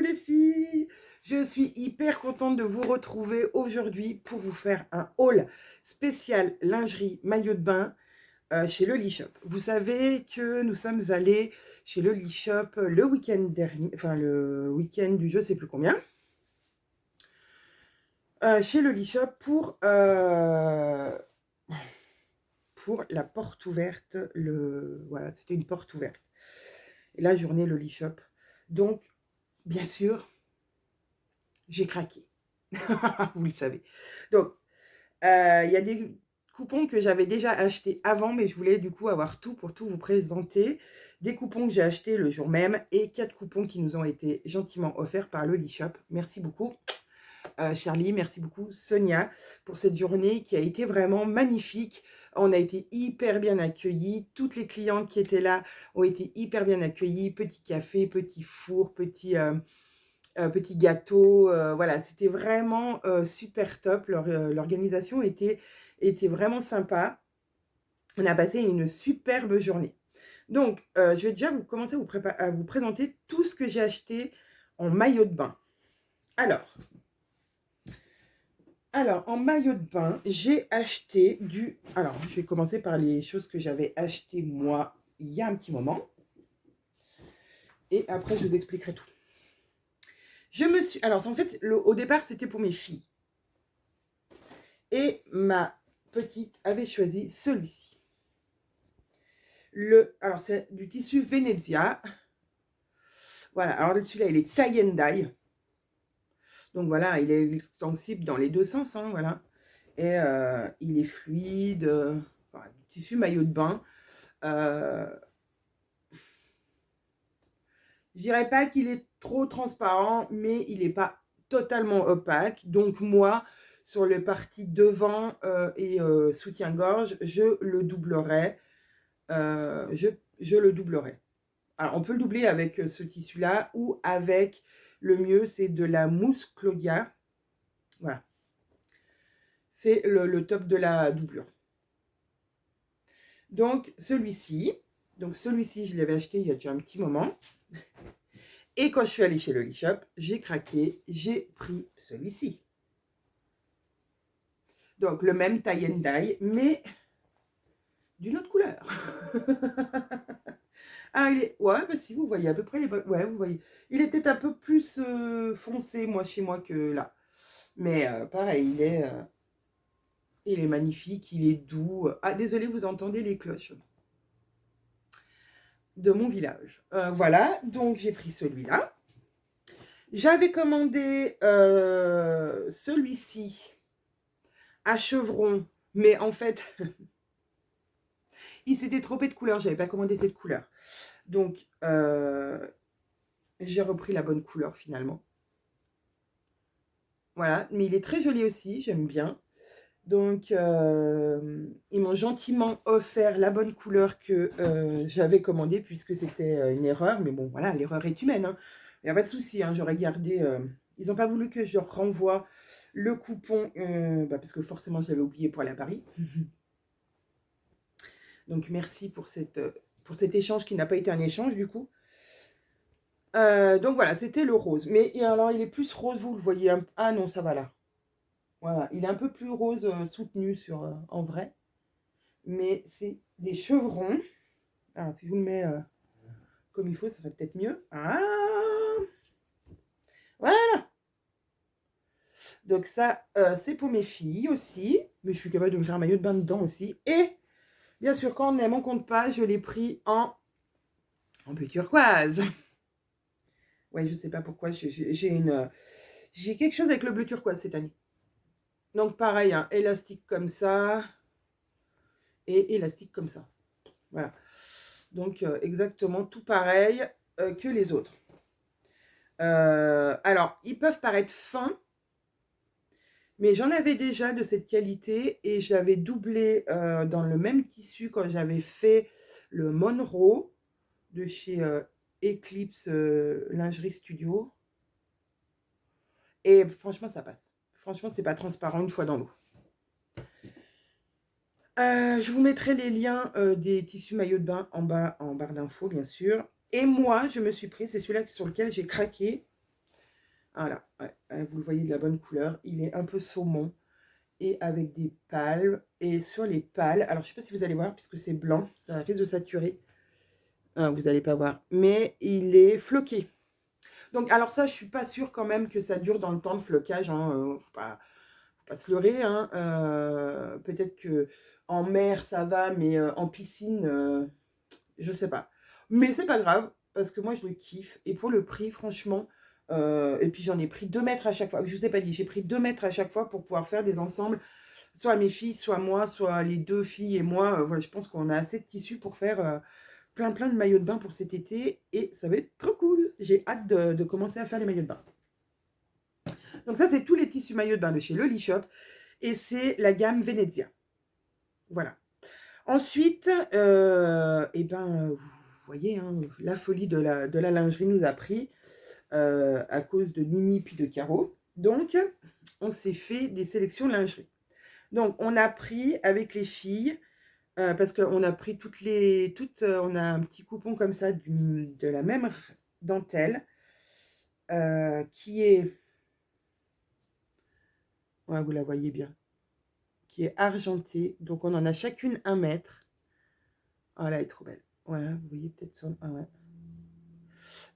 les filles, je suis hyper contente de vous retrouver aujourd'hui pour vous faire un haul spécial lingerie maillot de bain chez Loli Shop. Vous savez que nous sommes allés chez Loli Shop le week-end dernier, enfin le week-end du je sais plus combien, chez Loli Shop pour la porte ouverte. Voilà, c'était une porte ouverte. Et la journée Loli Shop. Donc, bien sûr, j'ai craqué. Vous le savez. Donc, il y a des coupons que j'avais déjà achetés avant, mais je voulais du coup avoir tout pour tout vous présenter. Des coupons que j'ai achetés le jour même et 4 coupons qui nous ont été gentiment offerts par le Shop. Merci beaucoup Charlie, merci beaucoup Sonia pour cette journée qui a été vraiment magnifique. On a été hyper bien accueillis. Toutes les clientes qui étaient là ont été hyper bien accueillies. Petit café, petit four, petit gâteau, voilà, c'était vraiment super top. L'organisation était vraiment sympa. On a passé une superbe journée. Donc, je vais déjà commencer à vous présenter tout ce que j'ai acheté en maillot de bain. Alors, en maillot de bain, j'ai acheté du... Alors, je vais commencer par les choses que j'avais achetées moi il y a un petit moment. Et après, je vous expliquerai tout. Alors, en fait, au départ, c'était pour mes filles. Et ma petite avait choisi celui-ci. Alors, c'est du tissu Venezia. Voilà, alors celui-là, il est tie and dye. Donc voilà, il est extensible dans les deux sens, hein, voilà. Et il est fluide. Voilà, du tissu maillot de bain. Je dirais pas qu'il est trop transparent, mais il n'est pas totalement opaque. Donc moi, sur le parti devant et soutien-gorge, je le doublerai. Je le doublerai. Alors, on peut le doubler avec ce tissu-là ou avec, le mieux, c'est de la mousse Claudia. Voilà. C'est le top de la doublure. Donc, celui-ci, je l'avais acheté il y a déjà un petit moment. Et quand je suis allée chez Loli Shop, j'ai craqué, j'ai pris celui-ci. Donc, le même tie and dye, mais d'une autre couleur. Ah, il est... Ouais, bah si, vous voyez à peu près les... Ouais, vous voyez. Il est peut-être un peu plus foncé, chez moi, que là. Mais pareil, il est magnifique, il est doux. Ah, désolé, vous entendez les cloches de mon village. Voilà, donc j'ai pris celui-là. J'avais commandé celui-ci à chevron, mais en fait, il s'était trompé de couleur. J'avais pas commandé cette couleur. Donc, j'ai repris la bonne couleur finalement. Voilà, mais il est très joli aussi, j'aime bien. Donc, ils m'ont gentiment offert la bonne couleur que j'avais commandée, puisque c'était une erreur. Mais bon, voilà, l'erreur est humaine, hein. Il n'y a pas de souci, hein, j'aurais gardé... ils n'ont pas voulu que je renvoie le coupon, parce que forcément, j'avais oublié pour aller à Paris. Donc, merci pour cet échange qui n'a pas été un échange, du coup. Donc, voilà, c'était le rose. Mais alors, il est plus rose, vous le voyez. Ah non, ça va là. Voilà, il est un peu plus rose soutenu en vrai. Mais c'est des chevrons. Alors, si je vous le mets comme il faut, ça serait peut-être mieux. Ah, voilà. Donc ça, c'est pour mes filles aussi. Mais je suis capable de me faire un maillot de bain dedans aussi. Et, bien sûr, quand on aime, on compte pas. Je l'ai pris en bleu turquoise. Ouais, je sais pas pourquoi. J'ai quelque chose avec le bleu turquoise cette année. Donc, pareil, hein, élastique comme ça. Et élastique comme ça. Voilà. Donc, exactement tout pareil que les autres. Alors, ils peuvent paraître fins, mais j'en avais déjà de cette qualité et j'avais doublé dans le même tissu quand j'avais fait le Monroe de chez Eclipse Lingerie Studio. Et franchement, ça passe. Franchement, c'est pas transparent une fois dans l'eau. Je vous mettrai les liens des tissus maillots de bain en bas, en barre d'infos, bien sûr. Et moi, je me suis pris, c'est celui-là sur lequel j'ai craqué. Voilà, ouais, vous le voyez de la bonne couleur. Il est un peu saumon et avec des pales. Et sur les pales, alors je sais pas si vous allez voir, puisque c'est blanc, ça risque de saturer. Vous n'allez pas voir, mais il est floqué. Donc, alors ça, je suis pas sûre quand même que ça dure dans le temps de flocage. Hein, faut pas se leurrer. Hein, peut-être que en mer ça va, mais en piscine, je sais pas. Mais c'est pas grave parce que moi je le kiffe et pour le prix, franchement. Et puis j'en ai pris 2 mètres à chaque fois. Je vous ai pas dit, j'ai pris 2 mètres à chaque fois pour pouvoir faire des ensembles, soit mes filles, soit moi, soit les 2 filles et moi. Voilà, je pense qu'on a assez de tissu pour faire plein de maillots de bain pour cet été et ça va être trop cool. J'ai hâte de commencer à faire les maillots de bain. Donc ça, c'est tous les tissus maillots de bain de chez Loli Shop et c'est la gamme Venezia. Voilà. Ensuite, et ben, vous voyez, hein, la folie de la lingerie nous a pris à cause de Nini puis de Caro. Donc, on s'est fait des sélections de lingerie. Donc, on a pris avec les filles, parce qu'on a pris on a un petit coupon comme ça de la même dentelle, qui est, ouais, vous la voyez bien, qui est argentée. Donc, on en a chacune 1 mètre. Oh, elle est trop belle. Ouais, vous voyez peut-être son... Ah ouais.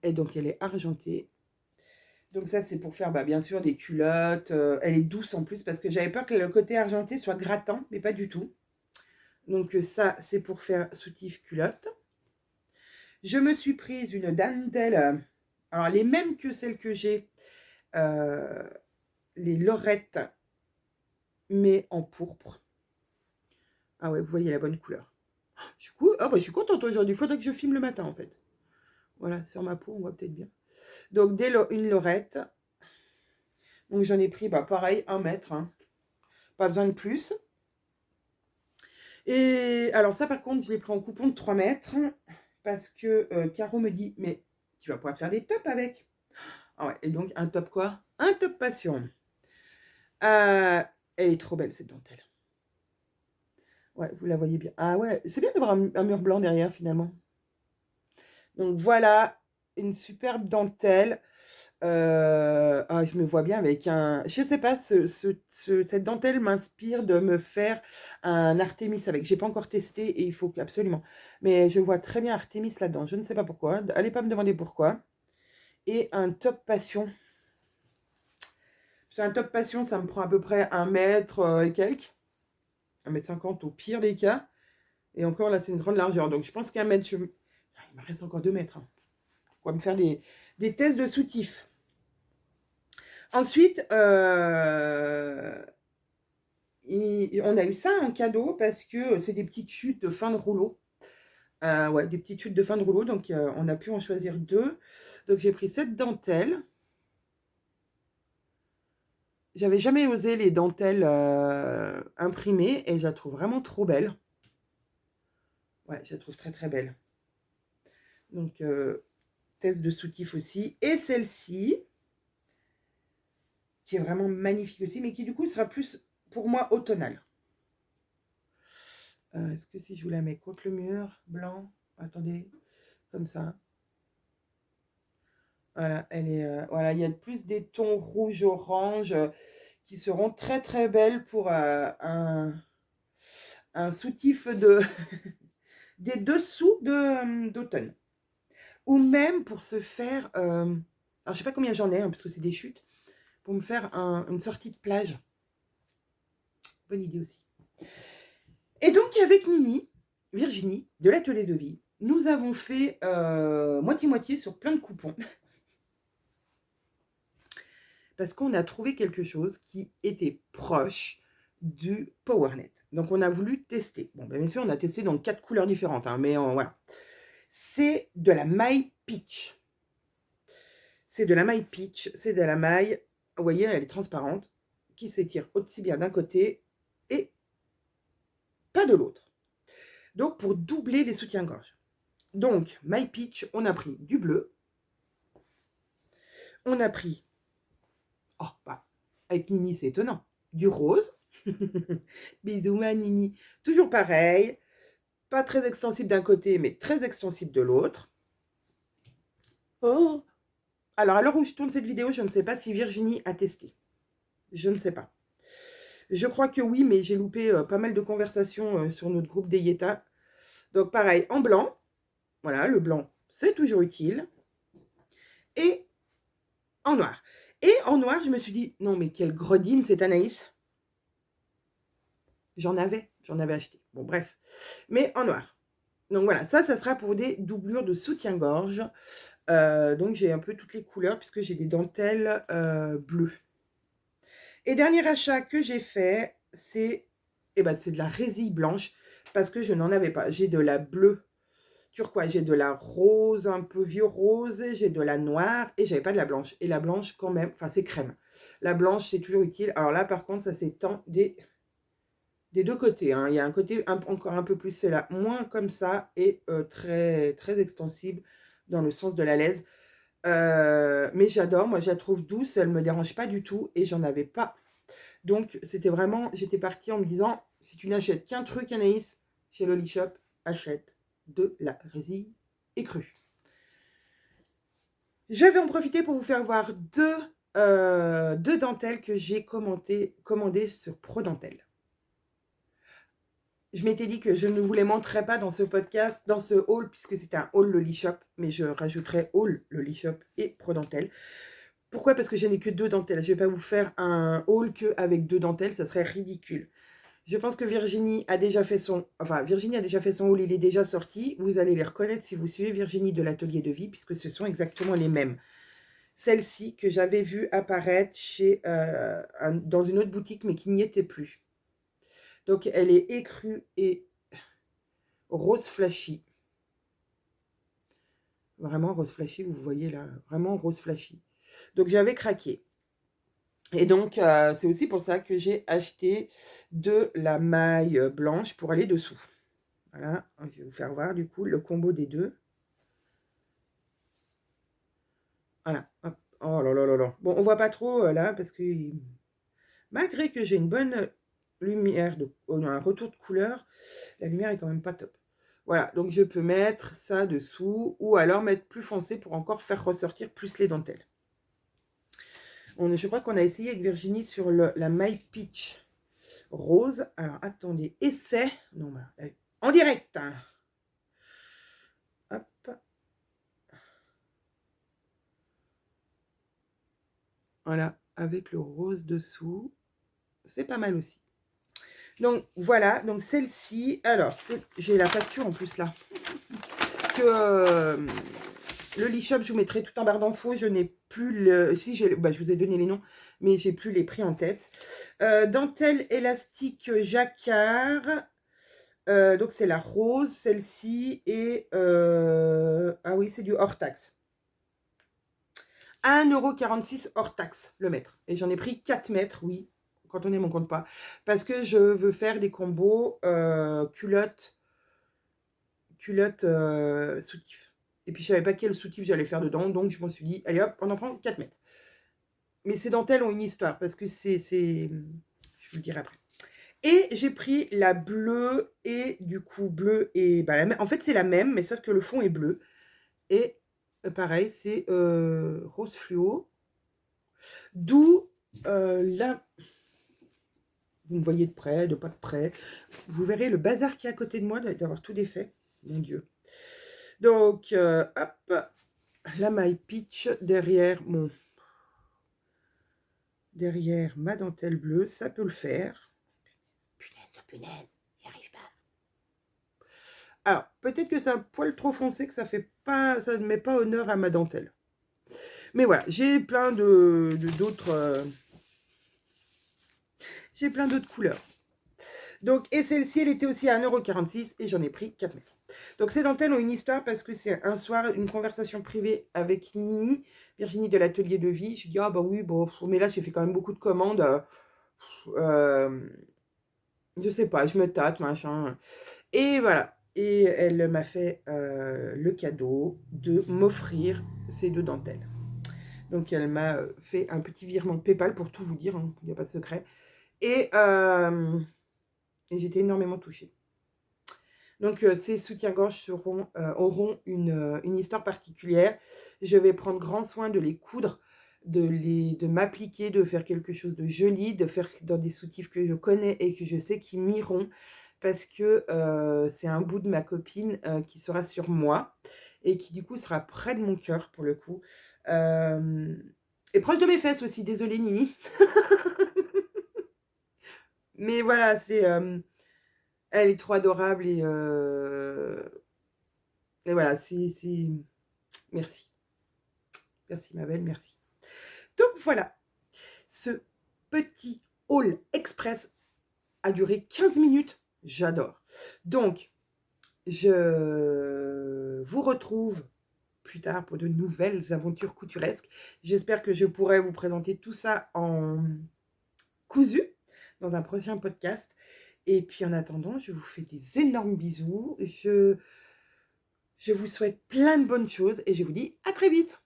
Et donc, elle est argentée. Donc ça, c'est pour faire, bah, bien sûr, des culottes. Elle est douce en plus, parce que j'avais peur que le côté argenté soit grattant, mais pas du tout. Donc ça, c'est pour faire soutif culotte. Je me suis prise une dentelle, alors les mêmes que celles que j'ai, euh, les lorettes, mais en pourpre. Ah ouais, vous voyez la bonne couleur. Je suis contente aujourd'hui. Il faudrait que je filme le matin, en fait. Voilà, sur ma peau, on voit peut-être bien. Donc, une lorette. Donc, j'en ai pris, bah, pareil, 1 mètre. Hein. Pas besoin de plus. Et alors, ça, par contre, je l'ai pris en coupon de 3 mètres. Parce que Caro me dit, mais tu vas pouvoir te faire des tops avec. Ah ouais, et donc, un top quoi? Un top passion. Elle est trop belle, cette dentelle. Ouais, vous la voyez bien. Ah ouais, c'est bien d'avoir un mur blanc derrière, finalement. Donc, voilà, une superbe dentelle. Je me vois bien avec un... Je sais pas, cette dentelle m'inspire de me faire un Artémis avec. J'ai pas encore testé et il faut absolument. Mais je vois très bien Artémis là-dedans. Je ne sais pas pourquoi. Allez pas me demander pourquoi. Et un top passion. C'est un top passion, ça me prend à peu près 1 mètre et quelques. 1,50 m au pire des cas. Et encore là, c'est une grande largeur. Donc je pense qu'un mètre, il me reste encore 2 mètres. Hein. Pourquoi me faire des tests de soutif. Ensuite, on a eu ça en cadeau parce que c'est des petites chutes de fin de rouleau. Ouais, des petites chutes de fin de rouleau. Donc, on a pu en choisir 2. Donc, j'ai pris cette dentelle. J'avais jamais osé les dentelles imprimées et je la trouve vraiment trop belle. Ouais, je la trouve très belle. Donc, test de soutif aussi. Et celle-ci, qui est vraiment magnifique aussi, mais qui du coup sera plus pour moi automnale. Est-ce que si je vous la mets contre le mur, blanc, attendez, comme ça. Voilà, elle est, voilà, il y a plus des tons rouge-orange qui seront très belles pour un soutif des dessous d'automne. Ou même pour se faire, alors je sais pas combien j'en ai, hein, parce que c'est des chutes, pour me faire une sortie de plage. Bonne idée aussi. Et donc avec Virginie, de l'Atelier de Vie, nous avons fait moitié-moitié sur plein de coupons. Parce qu'on a trouvé quelque chose qui était proche du PowerNet. Donc, on a voulu tester. Bon, bien sûr, on a testé dans 4 couleurs différentes, hein, mais voilà. C'est de la maille peach. C'est de la maille peach, c'est de la maille, vous voyez, elle est transparente, qui s'étire aussi bien d'un côté et pas de l'autre. Donc, pour doubler les soutiens-gorge. Donc, maille peach, on a pris du bleu. On a pris, oh, bah, avec Nini, c'est étonnant, du rose. Bisous ma Nini. Toujours pareil, pas très extensible d'un côté, mais très extensible de l'autre. Oh, Alors, à l'heure où je tourne cette vidéo, je ne sais pas si Virginie a testé. Je ne sais pas. Je crois que oui, mais j'ai loupé pas mal de conversations sur notre groupe des Yétas. Donc, pareil, en blanc. Voilà, le blanc, c'est toujours utile. Et en noir. Et en noir, je me suis dit, non, mais quelle gredine, cette Anaïs. J'en avais acheté. Bon, bref. Mais en noir. Donc, voilà, ça sera pour des doublures de soutien-gorge. Donc, j'ai un peu toutes les couleurs puisque j'ai des dentelles bleues. Et dernier achat que j'ai fait, c'est de la résille blanche parce que je n'en avais pas. J'ai de la bleue turquoise, j'ai de la rose, un peu vieux rose, j'ai de la noire et j'avais pas de la blanche. Et la blanche quand même, enfin c'est crème. La blanche c'est toujours utile. Alors là par contre ça s'étend des deux côtés. Hein. Il y a un côté encore un peu plus, c'est là, moins comme ça et très, très extensible dans le sens de la laise. Mais j'adore, moi je la trouve douce, elle me dérange pas du tout et j'en avais pas. Donc c'était vraiment, j'étais partie en me disant, si tu n'achètes qu'un truc Anaïs, chez Loli Shop, achète de la résille écrue. Je vais en profiter pour vous faire voir deux dentelles que j'ai commandées sur ProDentelle. Je m'étais dit que je ne vous les montrerai pas dans ce podcast, dans ce haul, puisque c'est un haul Loli Shop, mais je rajouterai haul Loli Shop et ProDentelle. Pourquoi? Parce que je n'ai que 2 dentelles. Je ne vais pas vous faire un haul avec 2 dentelles, ça serait ridicule. Je pense que Virginie a déjà fait son haul, il est déjà sorti. Vous allez les reconnaître si vous suivez Virginie de l'Atelier de Vie, puisque ce sont exactement les mêmes. Celle-ci que j'avais vue apparaître dans une autre boutique, mais qui n'y était plus. Donc, elle est écrue et rose flashy. Vraiment rose flashy, vous voyez là, vraiment rose flashy. Donc, j'avais craqué. Et donc, c'est aussi pour ça que j'ai acheté de la maille blanche pour aller dessous. Voilà, je vais vous faire voir du coup le combo des deux. Voilà, hop. Oh là là là là. Bon, on voit pas trop là parce que malgré que j'ai une bonne lumière, un retour de couleur, la lumière est quand même pas top. Voilà, donc je peux mettre ça dessous ou alors mettre plus foncé pour encore faire ressortir plus les dentelles. Je crois qu'on a essayé avec Virginie sur la maille peach rose. Alors attendez, essai. Non, bah, en direct. Hein. Hop. Voilà, avec le rose dessous. C'est pas mal aussi. Donc voilà, donc celle-ci, alors j'ai la facture en plus là. Que le Loli Shop, je vous mettrai tout en barre d'infos. Je n'ai plus le. Si, je vous ai donné les noms, mais j'ai plus les prix en tête. Dentelle élastique jacquard. Donc c'est la rose, celle-ci. Et ah oui, c'est du hors taxe. 1,46 € hors taxe le mètre. Et j'en ai pris 4 mètres, oui, quand on est mon compte pas. Parce que je veux faire des combos culotte soutif. Et puis je savais pas quel soutif j'allais faire dedans, donc je me suis dit, allez hop, on en prend 4 mètres. Mais ces dentelles ont une histoire, parce que je vous le dirai après. Et j'ai pris la bleue, et du coup, bleue et... en fait, c'est la même, mais sauf que le fond est bleu. Et pareil, c'est rose fluo. D'où là, vous me voyez de près, de pas de près. Vous verrez le bazar qui est à côté de moi, d'avoir tout défait. Mon Dieu. Donc, hop, la maille peach derrière ma dentelle bleue, ça peut le faire. Punaise, j'y arrive pas. Alors, peut-être que c'est un poil trop foncé, que ça ne met pas honneur à ma dentelle. Mais voilà, j'ai plein d'autres couleurs. Donc, et celle-ci, elle était aussi à 1,46 € et j'en ai pris 4 mètres. Donc, ces dentelles ont une histoire parce que c'est un soir, une conversation privée avec Nini, Virginie de l'Atelier de Vie. Je dis, ah bah oui, bon, mais là, j'ai fait quand même beaucoup de commandes. Je sais pas, je me tâte, machin. Et voilà. Et elle m'a fait le cadeau de m'offrir ces 2 dentelles. Donc, elle m'a fait un petit virement PayPal pour tout vous dire, hein, il n'y a pas de secret. Et j'étais énormément touchée. Donc, ces soutiens-gorge auront une histoire particulière. Je vais prendre grand soin de les coudre, de m'appliquer, de faire quelque chose de joli, de faire dans des soutifs que je connais et que je sais qui m'iront parce que, c'est un bout de ma copine, qui sera sur moi et qui du coup sera près de mon cœur pour le coup, hem et proche de mes fesses aussi, désolée Nini. Mais voilà, elle est trop adorable et voilà, c'est merci. Merci ma belle, merci. Donc voilà, ce petit haul express a duré 15 minutes, j'adore. Donc, je vous retrouve plus tard pour de nouvelles aventures couturesques. J'espère que je pourrai vous présenter tout ça en cousu dans un prochain podcast. Et puis en attendant, je vous fais des énormes bisous. Je vous souhaite plein de bonnes choses et je vous dis à très vite.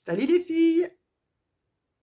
Salut les filles!